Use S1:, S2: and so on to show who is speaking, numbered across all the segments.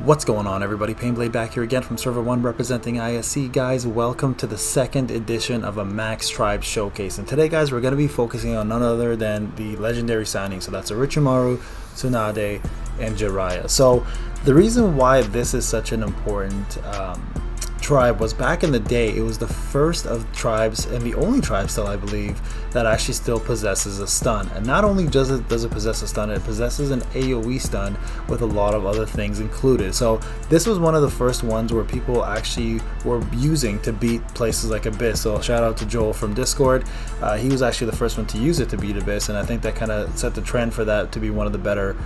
S1: What's going on, everybody? Payneblade back here again from Server 1 representing ISC. Guys, welcome to the second edition of a Max Tribe Showcase. And today, guys, we're going to be focusing on none other than the Legendary Sannin. So that's Orochimaru, Tsunade, and Jiraiya. So the reason why this is such an important tribe was back in the day, it was the first of tribes, and the only tribe still, I believe, that actually still possesses a stun. And not only does it possess a stun, it possesses an AoE stun with a lot of other things included. So this was one of the first ones where people actually were using to beat places like Abyss. So shout out to Joel from Discord. He was actually the first one to use it to beat Abyss, and I think that kind of set the trend for that to be one of the better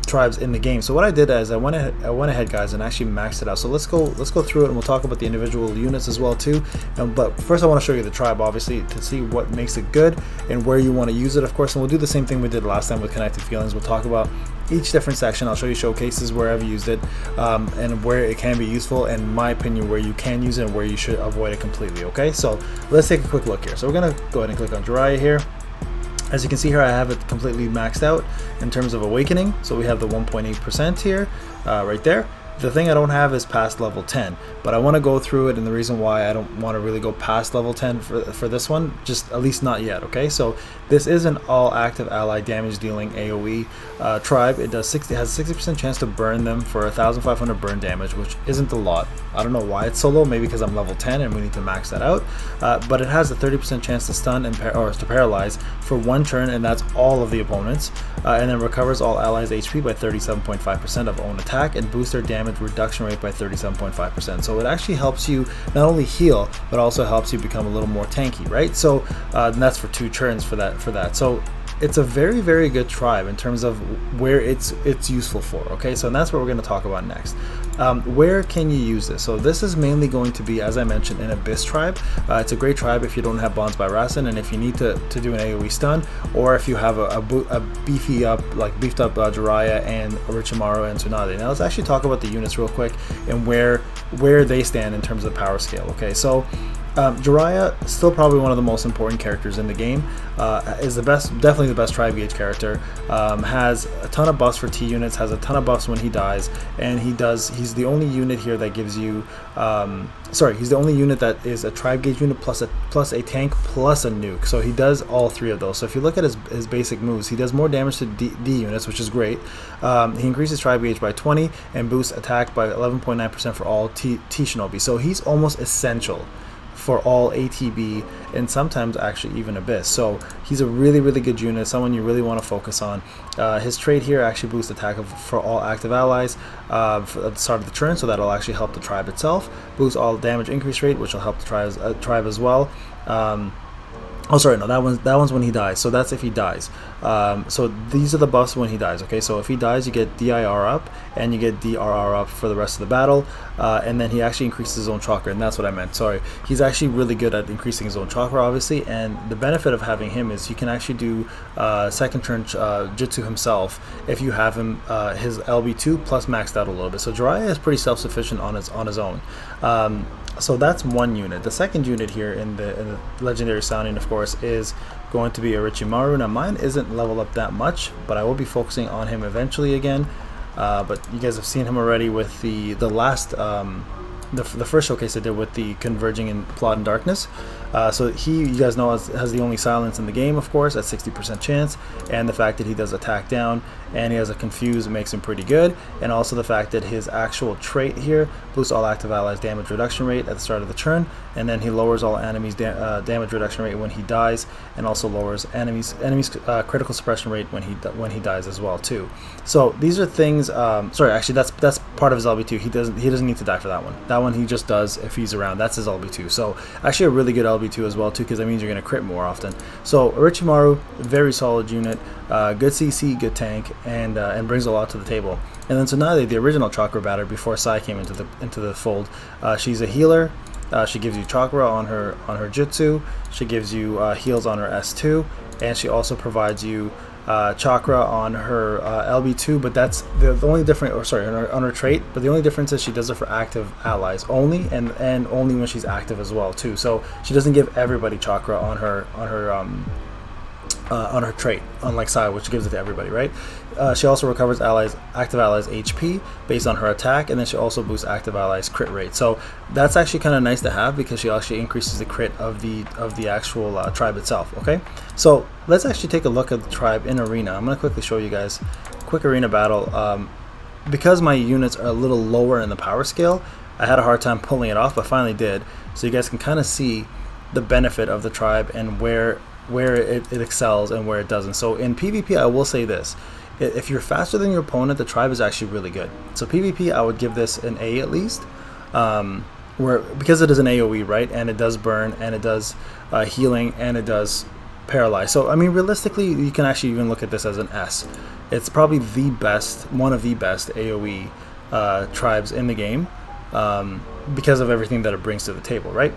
S1: tribes in the game. So what I did is I went ahead, guys, and actually maxed it out. So let's go through it, and we'll talk about the individual units as well too. But first I want to show you the tribe, obviously, to see what makes it good and where you want to use it, of course. And we'll do the same thing we did last time with Connected Feelings. We'll talk about each different section. I'll show you showcases where I've used it, and where it can be useful, and in my opinion where you can use it and where you should avoid it completely. Okay, so let's take a quick look here. So we're gonna go ahead and click on Jiraiya here. As you can see here, I have it completely maxed out in terms of awakening. So we have the 1.8% here, right there. The thing I don't have is past level 10, but I want to go through it, and the reason why I don't want to really go past level 10 for this one, just at least not yet. Okay, so this is an all active ally damage dealing AoE tribe. It has 60% chance to burn them for 1,500 burn damage, which isn't a lot. I don't know why it's so low, maybe because I'm level 10 and we need to max that out, but it has a 30% chance to stun and to paralyze for one turn, and that's all of the opponents, and then recovers all allies HP by 37.5% of own attack and boosts their damage reduction rate by 37.5%. So it actually helps you not only heal, but also helps you become a little more tanky, right? So and that's for 2 turns for that. So it's a very, very good tribe in terms of where it's useful for. Okay, so that's what we're going to talk about next. Where can you use this? So this is mainly going to be, as I mentioned, an Abyss tribe. It's a great tribe if you don't have Bonds by Rasen, and if you need to do an AoE stun, or if you have a beefed up Jiraiya and Orochimaru and Tsunade. Now let's actually talk about the units real quick and where they stand in terms of power scale. Okay, so Jiraiya, still probably one of the most important characters in the game, is definitely the best tribe gauge character, has a ton of buffs for T units, has a ton of buffs when he dies, and he's the only unit here that gives you, he's the only unit that is a tribe gauge unit plus a tank plus a nuke, so he does all 3 of those. So if you look at his basic moves, he does more damage to D units, which is great. He increases tribe gauge by 20 and boosts attack by 11.9% for all T Shinobi, so he's almost essential for all ATB and sometimes actually even Abyss. So he's a really, really good unit, someone you really want to focus on. His trait here actually boosts attack for all active allies at the start of the turn, so that'll actually help the tribe itself. Boosts all damage increase rate, which will help the tribe as well. Oh, sorry, no, that one's when he dies. So that's if he dies. So these are the buffs when he dies. Okay, so if he dies, you get DIR up and you get DRR up for the rest of the battle, and then he actually increases his own chakra, and that's what I meant. Sorry, he's actually really good at increasing his own chakra, obviously. And the benefit of having him is you can actually do second turn jutsu himself if you have him his LB2 plus maxed out a little bit. So Jiraiya is pretty self-sufficient on his own. So that's one unit. The second unit here in the Legendary Sannin, of course, is going to be Orochimaru. Now mine isn't leveled up that much, but I will be focusing on him eventually again. But you guys have seen him already with the last the first showcase I did with the Converging in Plot and Darkness. So you guys know, has the only silence in the game, of course, at 60% chance, and the fact that he does attack down and he has a confuse makes him pretty good, and also the fact that his actual trait here boosts all active allies damage reduction rate at the start of the turn, and then he lowers all enemies damage reduction rate when he dies, and also lowers enemies critical suppression rate when he dies as well too. So these are things. Sorry, actually that's part of his LB2. He doesn't need to die for that one. That one he just does if he's around. That's his LB2. So actually a really good LB2 as well too, because that means you're going to crit more often. So Orochimaru, very solid unit, good CC, good tank, and brings a lot to the table. And then Tsunade, the original chakra batter before Sai came into the fold, she's a healer. She gives you chakra on her jutsu. She gives you heals on her S2, and she also provides you chakra on her LB2, but that's the only difference, or sorry, on her trait, but the only difference is she does it for active allies only, and only when she's active as well too. So she doesn't give everybody chakra on her on her trait, unlike Sai, which gives it to everybody, right? She also recovers active allies HP based on her attack, and then she also boosts active allies crit rate. So that's actually kind of nice to have, because she actually increases the crit of the actual tribe itself. Okay, so let's actually take a look at the tribe in arena. I'm gonna quickly show you guys a quick arena battle. Because my units are a little lower in the power scale, I had a hard time pulling it off, but finally did. So you guys can kind of see the benefit of the tribe and where it excels and where it doesn't. So in PvP, I will say this: if you're faster than your opponent, the tribe is actually really good. So PvP, I would give this an A at least, because it is an AoE, right? And it does burn, and it does healing, and it does paralyze. So I mean, realistically, you can actually even look at this as an S. It's probably the best, one of the best AoE tribes in the game, because of everything that it brings to the table, right?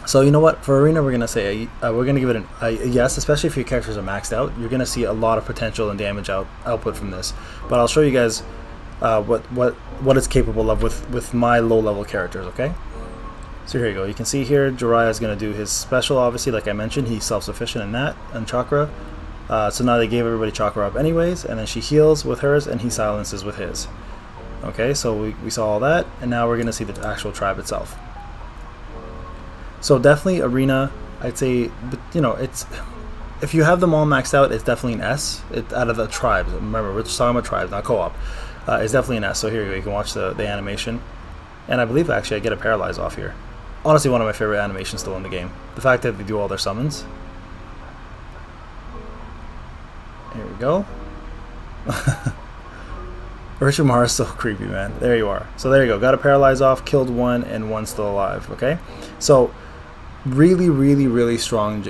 S1: So you know what, for arena we're gonna say we're gonna give it a yes, especially if your characters are maxed out. You're gonna see a lot of potential and damage output from this, but I'll show you guys what it's capable of with my low level characters. Okay, so here you go. You can see here Jiraiya is gonna do his special. Obviously, like I mentioned, he's self-sufficient in that and chakra. So now they gave everybody chakra up anyways, and then she heals with hers and he silences with his. Okay, so we saw all that, and now we're gonna see the actual tribe itself. So definitely arena, I'd say, but you know, it's, if you have them all maxed out, it's definitely an S. Out of the tribes, remember we're just talking about tribes, not co-op. It's definitely an S. So here you go, you can watch the animation, and I believe actually I get a paralyze off here. Honestly, one of my favorite animations still in the game. The fact that they do all their summons. Here we go. Orochimaru is so creepy, man. There you are. So there you go. Got a paralyze off, killed one, and one still alive. Okay, so really strong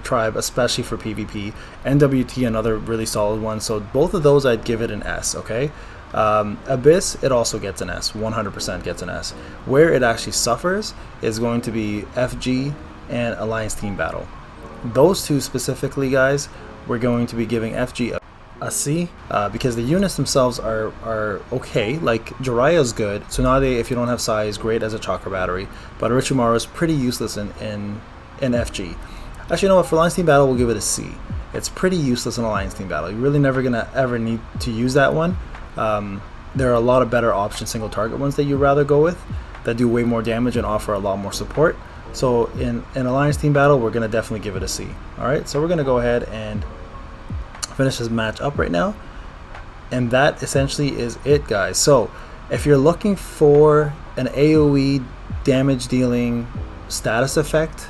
S1: tribe, especially for PvP. NWT, another really solid one. So both of those, I'd give it an S. Okay, Abyss, it also gets an S. 100% gets an S. Where it actually suffers is going to be FG and Alliance Team Battle. Those two specifically, guys, we're going to be giving FG a C, because the units themselves are okay. Like Jiraiya is good. Tsunade, if you don't have Sai, is great as a chakra battery, but Orochimaru is pretty useless in FG. Actually, you know what? For Alliance Team Battle, we'll give it a C. It's pretty useless in Alliance Team Battle. You're really never gonna ever need to use that one. There are a lot of better options, single target ones that you'd rather go with, that do way more damage and offer a lot more support. So in Alliance Team Battle, we're gonna definitely give it a C. All right, so we're gonna go ahead and finish this match up right now, and that essentially is it, guys. So if you're looking for an AoE damage dealing status effect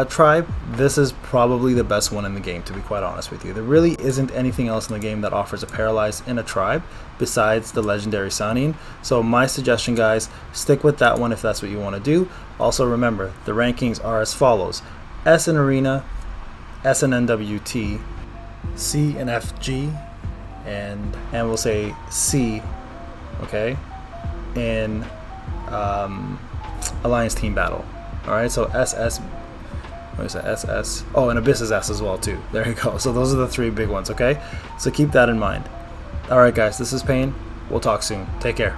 S1: tribe, this is probably the best one in the game, to be quite honest with you. There really isn't anything else in the game that offers a paralyze in a tribe besides the Legendary Sannin. So my suggestion, guys, stick with that one if that's what you want to do. Also remember, the rankings are as follows: S in arena, S in NWT, C and FG, and we'll say C, okay, in Alliance Team Battle. All right, so SS, what is that? SS. Oh, and Abyss is S as well too. There you go. So those are the three big ones. Okay, so keep that in mind. All right, guys, this is Payne. We'll talk soon. Take care.